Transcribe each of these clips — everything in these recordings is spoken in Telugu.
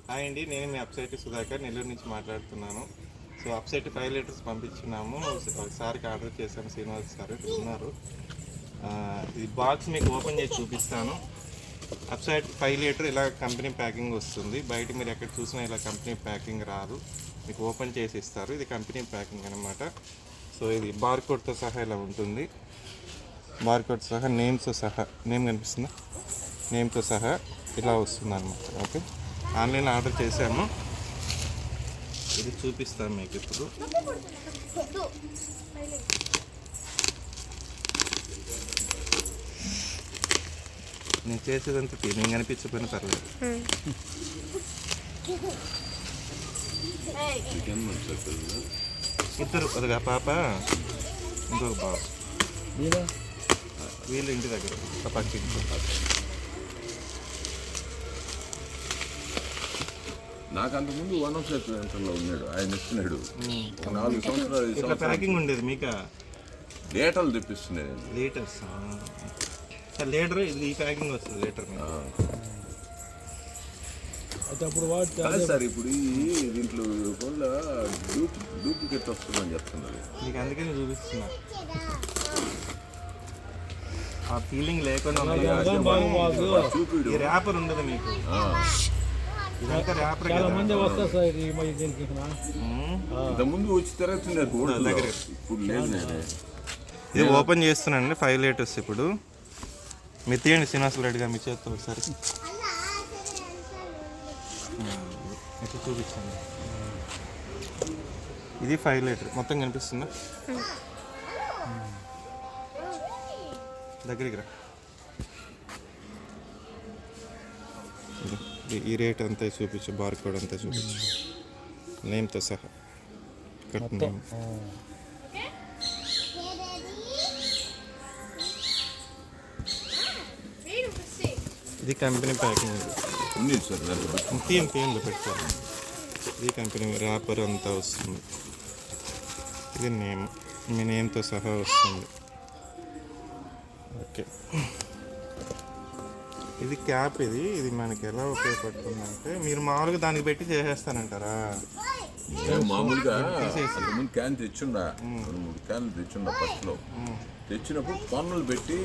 హాయ్ అండి, నేను మీ అప్సైట్ సుధాకర్ నెల్లూరు నుంచి మాట్లాడుతున్నాను. సో అప్సైట్ 5 లీటర్స్ పంపించున్నాము. ఒకసారికి ఆర్డర్ చేశాను, శ్రీనివాస్ సార్ ఇక్కడ ఉన్నారు. ఇది బాక్స్ మీకు ఓపెన్ చేసి చూపిస్తాను. అప్సైట్ 5 లీటర్ ఇలా కంపెనీ ప్యాకింగ్ వస్తుంది. బయట మీరు ఎక్కడ చూసినా ఇలా కంపెనీ ప్యాకింగ్ రాదు, మీకు ఓపెన్ చేసి ఇస్తారు. ఇది కంపెనీ ప్యాకింగ్ అనమాట. సో ఇది బార్కోడ్తో సహా ఇలా ఉంటుంది. బార్కోడ్ సహా నేమ్తో సహా, నేమ్ కనిపిస్తుందా, నేమ్తో సహా ఇలా వస్తుంది అనమాట. ఓకే, ఆన్లైన్ ఆర్డర్ చేశాము. ఇది చూపిస్తాను మీకు ఇప్పుడు. నేను చేసేదంతా నేను కనిపించకపోయినా పర్లేదు. ఇద్దరు, అదిగా పాప, ఇంకొక బాబు, వీళ్ళు ఇంటి దగ్గర పక్కింటి. నాకు అంతకుముందు వన్ ఆఫ్ సెంటర్లో ఉన్నాడు, ఆయన ఇస్తున్నాడు. 4 సంవత్సరాలు ప్యాకింగ్ ఉండేది మీకు. లీటర్లు తెప్పిస్తున్నాడు. లీటర్స్ లీటర్, ఇది ఈ ప్యాకింగ్ వస్తుంది లీటర్. సార్ ఇప్పుడు దీంట్లో వల్ల డూప్లికేట్ వస్తుందని చెప్తున్నారు. మీకు అందుకని చూపిస్తున్నా. ఆ ఫీలింగ్ లేకుండా ఈ ర్యాపర్ ఉండదు మీకు. ఇదంతా ర్యాపర్ ఇంతకుముందు వచ్చి తిరుగుతున్నారు దగ్గర, ఇప్పుడు లేదు. ఇది ఓపెన్ చేస్తున్నానండి 5 లీటర్స్. ఇప్పుడు మీరు తీయండి శ్రీనివాస రెడ్డి గారు, మీ చేతితో ఒకసారి ఇట్లా చూపించండి. ఇది 5 లీటర్ మొత్తం కనిపిస్తుందా? దగ్గరికి రా. ఈ రేట్ అంతా చూపించు, బార్ కోడ్ అంతా చూపించు, నేమ్తో సహా, కట్ నేమ్. ఇది కంపెనీ ప్యాకింగ్ ఉంది సార్, తీయంలో పెట్టారు. ఇది కంపెనీ ర్యాపర్ అంతా వస్తుంది. ఇది నేమ్, మీ నేమ్తో సహా వస్తుంది. ఓకే, ఇది క్యాప్. ఇది మనకి ఎలా ఉపయోగపడుతుందంటే, మీరు మామూలుగా దానికి పెట్టి చేసేస్తానంటారా? మామూలుగా ముందు క్యాన్ తెచ్చుండా, 3 క్యాన్లు తెచ్చుండా. ఫస్ట్లో తెచ్చినప్పుడు పన్నులు పెట్టి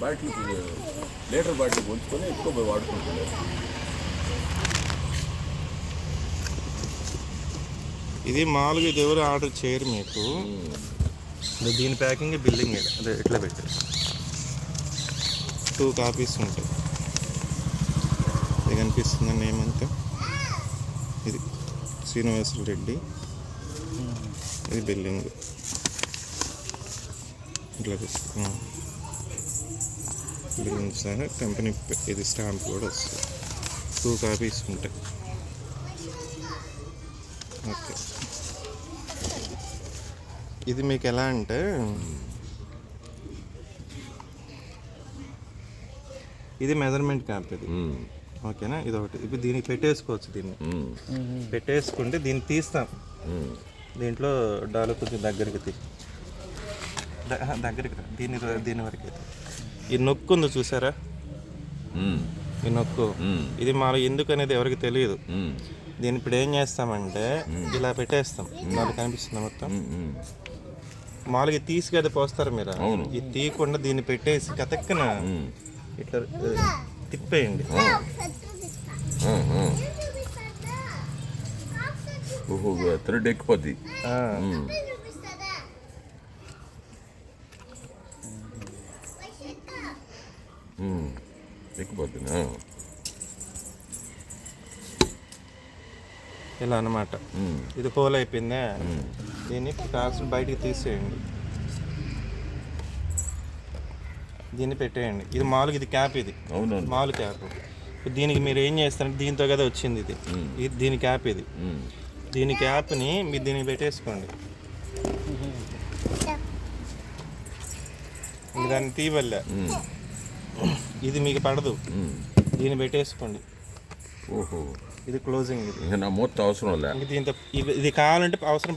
బాటిల్, లీటర్ బాటిల్ పొంచుకొని ఎక్కువ వాడుకుంటున్నారు. ఇది మామూలుగా ఇది ఎవరు ఆర్డర్ చేయరు మీకు. దీని ప్యాకింగ్, బిల్లింగ్ అదే ఇట్లా పెట్టారు. 2 కాపీస్ ఉంటాయి. ఇది కనిపిస్తుంది నేమ్ అంతా. ఇది శ్రీనివాస రెడ్డి, ఇది బిల్లింగ్ ఇట్లా బిల్లింగ్ సహా కంపెనీ. ఇది స్టాంప్ కూడా వస్తుంది. 2 కాపీస్ ఉంటాయి. ఓకే, ఇది మీకు ఎలా అంటే, ఇది మెజర్మెంట్ క్యాప్. ఇది ఓకేనా? ఇది ఒకటి. ఇప్పుడు దీనికి పెట్టేసుకోవచ్చు. దీన్ని పెట్టేసుకుంటే దీన్ని తీస్తాం. దీంట్లో డాలు కొంచెం దగ్గరికి దగ్గరికి రా. దీని వరకు అయితే ఈ నొక్కు ఉంది చూసారా? ఈ నొక్కు, ఇది మాలో ఎందుకు అనేది ఎవరికి తెలియదు. దీన్ని ఇప్పుడు ఏం చేస్తామంటే ఇలా పెట్టేస్తాం. నాకు కనిపిస్తుంది మొత్తం. మామూలుగా తీసి కదా పోస్తారు మీరు. ఇది తీయకుండా దీన్ని పెట్టేసి కతక్కన ఇట్లా తిప్పేయండి. థ్రెడ్ ఎక్కిపోద్ది. ఎక్కిపోద్ది ఇలా అన్నమాట. ఇది హోల్ అయిపోయిందా? దీన్ని కాల్సిన బయటికి తీసేయండి. దీన్ని పెట్టేయండి. ఇది మామూలుగా ఇది క్యాప్. ఇది మామూలు క్యాప్. దీనికి మీరు ఏం చేస్తారంటే, దీంతో కదా వచ్చింది ఇది దీని క్యాప్. ఇది దీని క్యాప్ని మీరు దీనికి పెట్టేసుకోండి. దాన్ని తీవల్ల ఇది మీకు పడదు. దీన్ని పెట్టేసుకోండి. ఓహో, ఇది క్లోజింగ్. ఇది నా మొత్తం అవసరం లేదు. దీంతో ఇది కావాలంటే అవసరం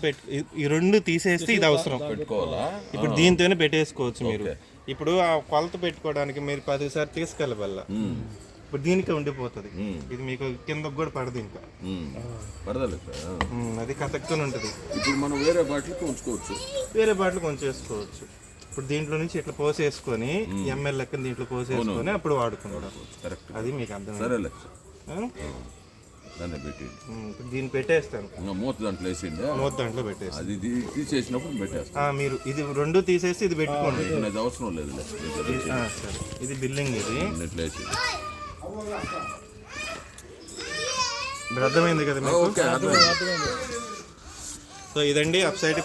ఈ 2 తీసేస్తే ఇది అవసరం పెట్టుకోవాలా? ఇప్పుడు దీంతోనే పెట్టేసుకోవచ్చు మీరు. ఇప్పుడు ఆ కొలత పెట్టుకోవడానికి మీరు 10 సార్లు తీసుకెళ్ళవల్ల. ఇప్పుడు దీనికి ఉండిపోతుంది. ఇది మీకు కింద కూడా పడదు ఇంకా. పడదలే అది కతక్కుని ఉంటుంది. ఇప్పుడు మనం వేరే బాటిల్కి ఉంచుకోవచ్చు, వేరే బాటిల్ ఉంచేసుకోవచ్చు. ఇప్పుడు దీంట్లో నుంచి ఇట్లా పోసేసుకొని ఎంఎల్ లెక్క దీంట్లో పోసేసుకొని అప్పుడు వాడుకుంటారు. కరెక్ట్, అది మీకు అర్థం. సరేలే దాన్ని పెట్టి ఇప్పుడు దీన్ని పెట్టేస్తాను. మూత దాంట్లో వేసిండే, మూత దాంట్లో పెట్టేస్తాను. అది తీసేసినప్పుడు పెట్టేస్తాను. మీరు ఇది రెండు తీసేసి ఇది పెట్టుకోండి. అది అవసరం లేదు. సరే, ఇది బిల్లింగ్. ఇది ఇట్లా వేసి ఇప్పుడు అర్థమైంది కదా మీకు? ఓకే, అర్థమైంది. సో ఇదండి అప్ సైడ్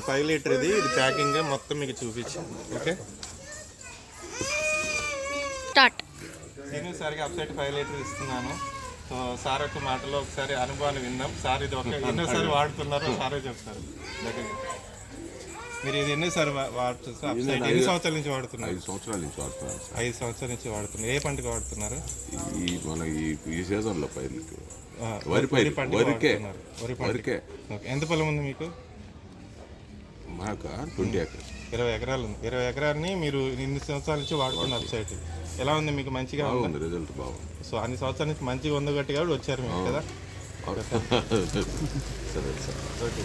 5 లీటర్ ఇది ప్యాకింగ్ మొత్తం మీకు చూపించాను. ఓకే, నేను సార్కి అప్ సైడ్ 5 లీటర్ ఇస్తున్నాను. సో సార్ యొక్క మాటలో ఒకసారి అనుభవాన్ని విందాం. సార్ ఇది ఒక ఎన్నోసారి వాడుతున్నారు, సారే చెప్తారు. దగ్గర మీరు ఇది ఎన్నిసారి వాడుతున్నారు? అప్ సైడ్ ఎన్ని సంవత్సరాల నుంచి వాడుతున్నారు? 5 సంవత్సరాల నుంచి వాడుతున్నాను. 5 సంవత్సరాల నుంచి వాడుతున్నారు. ఏ పంటకు వాడుతున్నారు? ఈ సీజన్లో పైర్లకి వరి పంట. వరికే. ఎంత పొలం ఉంది మీకు? మాకు 20 ఎకరాలు. 20 ఎకరాలు ఉంది. 20 ఎకరాన్ని మీరు ఇన్ని సంవత్సరాల నుంచి వాడుతున్నారు. అప్ సైడ్ ఎలా ఉంది మీకు? మంచిగా ఉంది, రిజల్ట్ బాగుంది. సో అన్ని సంవత్సరాల నుంచి మంచిగా ఉంది కాబట్టి వచ్చారు మీకు కదా. సరే సార్. ఓకే.